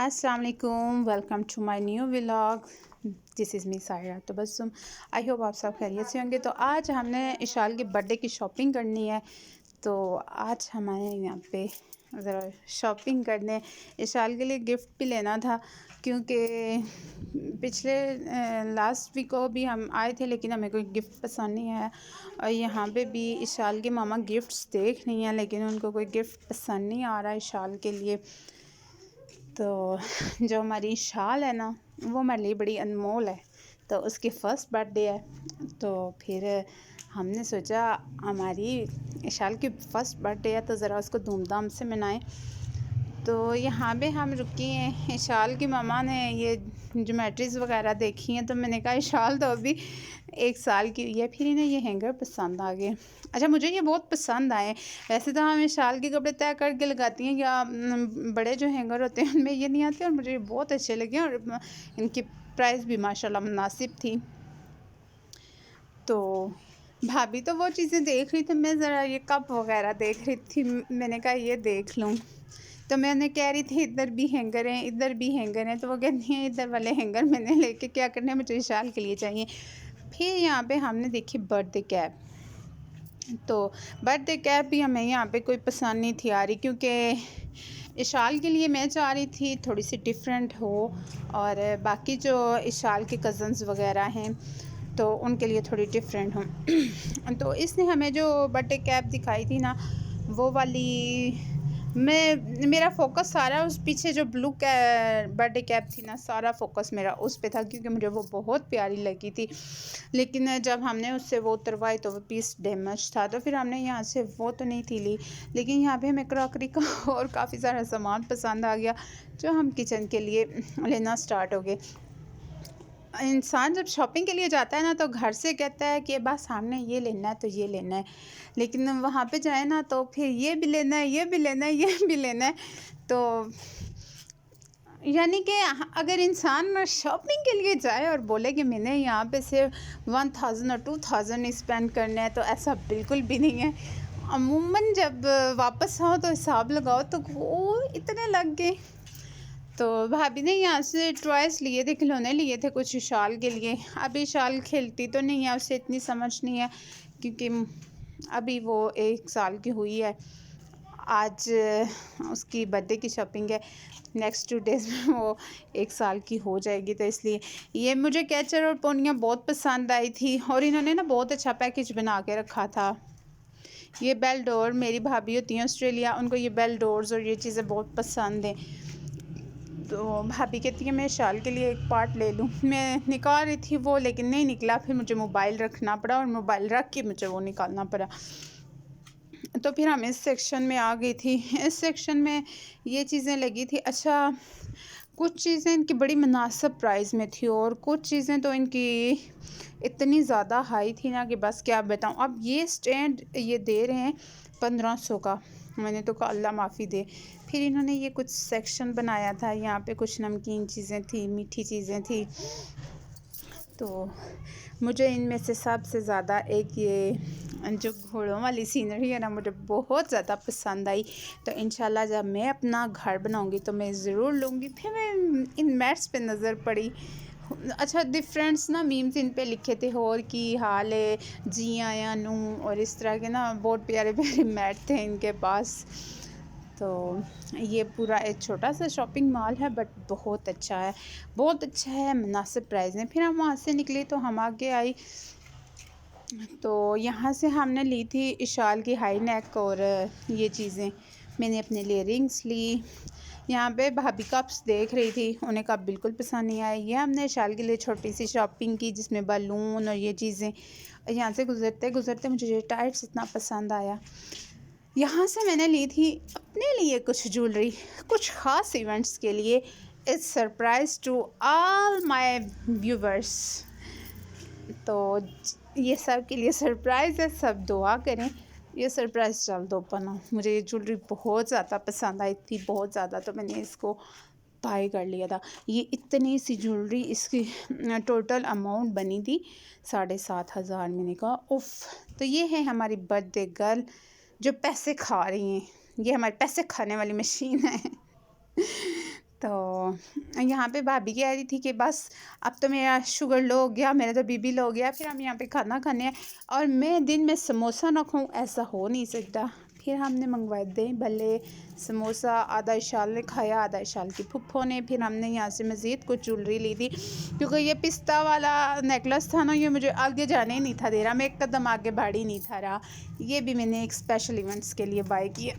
अस्सलाम वालेकुम, welcome to my new vlog. This is me Saira Tabassum. I hope आप सब खैरियत से होंगे। तो आज हमने इशाल के बर्थडे की शॉपिंग करनी है, तो आज हमारे यहाँ पे ज़रा शॉपिंग करने इशाल के लिए गिफ्ट भी लेना था, क्योंकि पिछले लास्ट वीक को भी हम आए थे लेकिन हमें कोई गिफ्ट पसंद नहीं आया। और यहाँ पे भी इशाल के मामा गिफ्ट्स देख रही हैं लेकिन उनको कोई गिफ्ट पसंद नहीं आ रहा इशाल के लिए। तो जो हमारी शाल है ना, वो हमारे लिए बड़ी अनमोल है। तो उसकी फ़र्स्ट बर्थडे है, तो फिर हमने सोचा हमारी इशाल की फ़र्स्ट बर्थडे है तो ज़रा उसको धूमधाम से मनाएं। तो यहाँ पे हम रुकी हैं। इशाल की मामा ने ये ज्योमेट्रीज़ वगैरह देखी हैं, तो मैंने कहा इशाल तो अभी 1 साल की हुई है। फिर इन्हें ये हैंगर पसंद आ गए। अच्छा, मुझे ये बहुत पसंद आए। वैसे तो हम इशाल के कपड़े तय करके लगाती हैं, या बड़े जो हैंगर होते हैं उनमें ये नहीं आते, और मुझे ये बहुत अच्छे लगे और इनकी प्राइस भी माशाल्लाह मुनासिब थी। तो भाभी तो वो चीज़ें देख रही थी, मैं ज़रा ये कप वगैरह देख रही थी। मैंने कहा ये देख लूँ, तो मैंने कह रही थी इधर भी हैंगर हैं, इधर भी हैंगर हैं। तो वो कहती हैं इधर वाले हैंगर मैंने लेके क्या करने, मुझे इशाल के लिए चाहिए। फिर यहाँ पे हमने देखी बर्थडे कैप। तो बर्थडे कैप भी हमें यहाँ पे कोई पसंद नहीं थी आ रही, क्योंकि इशाल के लिए मैं चाह रही थी थोड़ी सी डिफरेंट हो, और बाकी जो इशाल के कज़न्स वगैरह हैं तो उनके लिए थोड़ी डिफरेंट हो। तो इसने हमें जो बर्थडे कैप दिखाई थी ना, वो वाली मेरा फोकस सारा उस पीछे जो ब्लू बर्थडे कैप थी ना, सारा फोकस मेरा उस पे था, क्योंकि मुझे वो बहुत प्यारी लगी थी। लेकिन जब हमने उससे वो उतरवाई तो वो पीस डैमेज था, तो फिर हमने यहाँ से वो तो नहीं थी ली। लेकिन यहाँ पे हमें क्रॉकरी का और काफ़ी सारा सामान पसंद आ गया, जो हम किचन के लिए लेना स्टार्ट हो गए। इंसान जब शॉपिंग के लिए जाता है ना, तो घर से कहता है कि बस हमने ये लेना है तो ये लेना है, लेकिन वहाँ पे जाए ना तो फिर ये भी लेना है, ये भी लेना है, ये भी लेना है। तो यानी कि अगर इंसान शॉपिंग के लिए जाए और बोले कि मैंने यहाँ पे सिर्फ 1000 और 2000 स्पेंड करना है, तो ऐसा बिल्कुल भी नहीं है। अमूमन जब वापस आओ तो हिसाब लगाओ तो वो इतने लग गए। तो भाभी ने यहाँ से टॉयस लिए थे, खिलौने लिए थे कुछ इशाल के लिए। अभी इशाल खेलती तो नहीं है, उसे इतनी समझ नहीं है, क्योंकि अभी वो 1 साल की हुई है। आज उसकी बर्थडे की शॉपिंग है, नेक्स्ट 2 डेज़ में वो 1 साल की हो जाएगी। तो इसलिए ये मुझे कैचर और पोनियाँ बहुत पसंद आई थी, और इन्होंने ना बहुत अच्छा पैकेज बना के रखा था। ये बेल डोर, मेरी भाभी होती हैं ऑस्ट्रेलिया, उनको ये बेल डोर्स और ये चीज़ें बहुत पसंद हैं। तो भाभी कहती है मैं शाल के लिए एक पार्ट ले लूँ। मैं निकाल रही थी वो, लेकिन नहीं निकला। फिर मुझे मोबाइल रखना पड़ा, और मोबाइल रख के मुझे वो निकालना पड़ा। तो फिर हम इस सेक्शन में आ गई थी। इस सेक्शन में ये चीज़ें लगी थी। अच्छा, कुछ चीज़ें इनकी बड़ी मुनासिब प्राइस में थी, और कुछ चीज़ें तो इनकी इतनी ज़्यादा हाई थी ना कि बस क्या बताऊँ। अब ये स्टैंड ये दे रहे हैं 1500 का। मैंने तो कहा अल्लाह माफ़ी दे। फिर इन्होंने ये कुछ सेक्शन बनाया था, यहाँ पे कुछ नमकीन चीज़ें थी, मीठी चीज़ें थी। तो मुझे इनमें से सबसे ज़्यादा एक ये जो घोड़ों वाली सीनरी है ना, मुझे बहुत ज़्यादा पसंद आई। तो इंशाल्लाह जब मैं अपना घर बनाऊंगी तो मैं ज़रूर लूँगी। फिर मैं इन मैट्स पे नज़र पड़ी। अच्छा, डिफरेंट्स ना मीम्स इन पे लिखे थे, और की हाल है जी आया नू, और इस तरह के ना बहुत प्यारे प्यारे मैट थे इनके पास। तो ये पूरा एक छोटा सा शॉपिंग मॉल है, बट बहुत अच्छा है, बहुत अच्छा है, मुनासिब प्राइस में। फिर हम वहाँ से निकले तो हम आगे आई, तो यहाँ से हमने ली थी इशाल की हाई नेक और ये चीज़ें। मैंने अपने लिए रिंग्स ली। यहाँ पे भाभी कप्स देख रही थी, उन्हें कप बिल्कुल पसंद नहीं आए। ये हमने इशाल के लिए छोटी सी शॉपिंग की, जिसमें बलून और ये चीज़ें। यहाँ से गुज़रते गुज़रते मुझे ये टाइट्स इतना पसंद आया। यहाँ से मैंने ली थी अपने लिए कुछ ज्वेलरी, कुछ ख़ास इवेंट्स के लिए। It's surprise to all my viewers. तो ये सब के लिए सरप्राइज़ है, सब दुआ करें ये सरप्राइज़ जल्द ओपन हो। मुझे ये ज्वेलरी बहुत ज़्यादा पसंद आई थी, बहुत ज़्यादा, तो मैंने इसको बाय कर लिया था। ये इतनी सी ज्वेलरी, इसकी टोटल अमाउंट बनी थी 7500। मैंने कहा उफ़। तो ये है हमारी बर्थडे गर्ल जो पैसे खा रही हैं, ये हमारे पैसे खाने वाली मशीन है। तो यहाँ पे भाभी कह रही थी कि बस अब तो मेरा शुगर लो हो गया, मेरा तो बीपी लो हो गया, फिर हम यहाँ पे खाना खाने हैं और मैं दिन में समोसा ना खाऊं, ऐसा हो नहीं सकता। फिर हमने मंगवाए दही भल्ले समोसा, आधा इशाल ने खाया, आधा इशाल की फुफ्फो ने। फिर हमने यहाँ से मज़ीद कुछ ज्वेलरी ली थी क्योंकि ये पिस्ता वाला नेकलेस था ना, ये मुझे आगे जाने ही नहीं था दे रहा, मैं एक कदम आगे बढ़ ही नहीं था रहा। ये भी मैंने एक स्पेशल इवेंट्स के लिए बाय किया।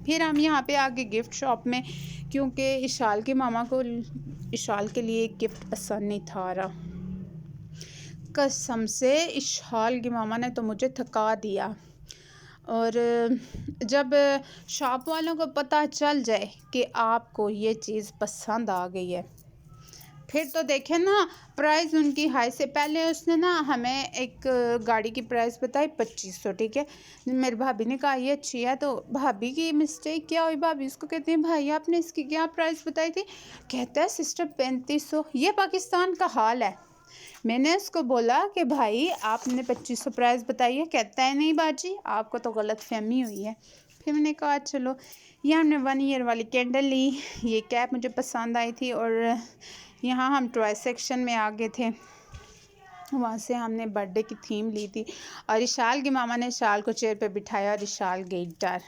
फिर हम यहाँ पे आगे गिफ्ट शॉप में, क्योंकि इशाल के मामा को इशाल के लिए गिफ्ट पसंद नहीं था रहा। कसम से इशाल के मामा ने तो मुझे थका दिया। और जब शॉप वालों को पता चल जाए कि आपको ये चीज़ पसंद आ गई है, फिर तो देखें ना, प्राइस उनकी हाई से पहले उसने ना हमें एक गाड़ी की प्राइस बताई 2500, ठीक है। मेरी भाभी ने कहा ये अच्छी है, तो भाभी की मिस्टेक क्या हुई, भाभी उसको कहती है भाई आपने इसकी क्या प्राइस बताई थी, कहता है सिस्टर 3500। ये पाकिस्तान का हाल है। मैंने उसको बोला कि भाई आपने 2500 प्राइस बताई है, कहता है नहीं बाजी आपको तो गलत फहमी हुई है। फिर मैंने कहा चलो। ये हमने 1 ईयर वाली कैंडल ली, ये कैप मुझे पसंद आई थी, और यहाँ हम टॉय सेक्शन में आ गए थे, वहाँ से हमने बर्थडे की थीम ली थी। और इशाल की मामा ने इशाल को चेयर पे बिठाया और इशाल गई डर।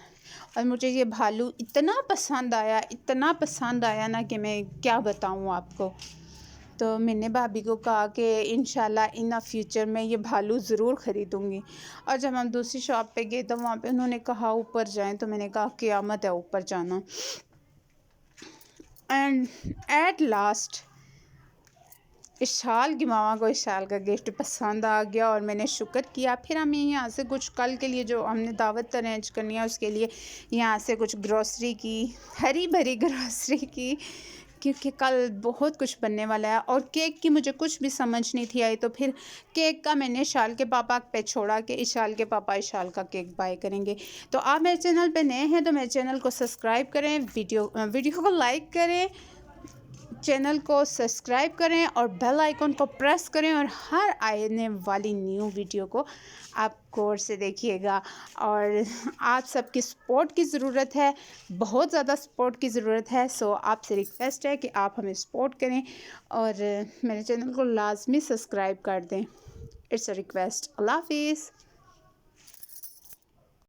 और मुझे ये भालू इतना पसंद आया, इतना पसंद आया ना कि मैं क्या बताऊँ आपको। तो मैंने भाभी को कहा कि इंशाल्लाह इन फ्यूचर में ये भालू ज़रूर ख़रीदूँगी। और जब हम दूसरी शॉप पे गए तो वहाँ पे उन्होंने कहा ऊपर जाएं, तो मैंने कहा क़यामत है ऊपर जाना। एंड एट लास्ट इशाल की मामा को इशाल का गिफ्ट पसंद आ गया और मैंने शुक्र किया। फिर हमें यहाँ से कुछ कल के लिए जो हमने दावत अरेंज करनी है उसके लिए यहाँ से कुछ ग्रॉसरी की, हरी भरी ग्रॉसरी की, क्योंकि कल बहुत कुछ बनने वाला है। और केक की मुझे कुछ भी समझ नहीं थी आई, तो फिर केक का मैंने इशाल के पापा पे छोड़ा कि इशाल के पापा इशाल का केक बाय करेंगे। तो आप मेरे चैनल पे नए हैं तो मेरे चैनल को सब्सक्राइब करें, वीडियो को लाइक करें, चैनल को सब्सक्राइब करें और बेल आइकन को प्रेस करें, और हर आने वाली न्यू वीडियो को आप गौर से देखिएगा। और आप सबकी सपोर्ट की ज़रूरत है, बहुत ज़्यादा सपोर्ट की ज़रूरत है। सो आपसे रिक्वेस्ट है कि आप हमें सपोर्ट करें और मेरे चैनल को लाजमी सब्सक्राइब कर दें। It's a request. अल्लाह हाफिज़।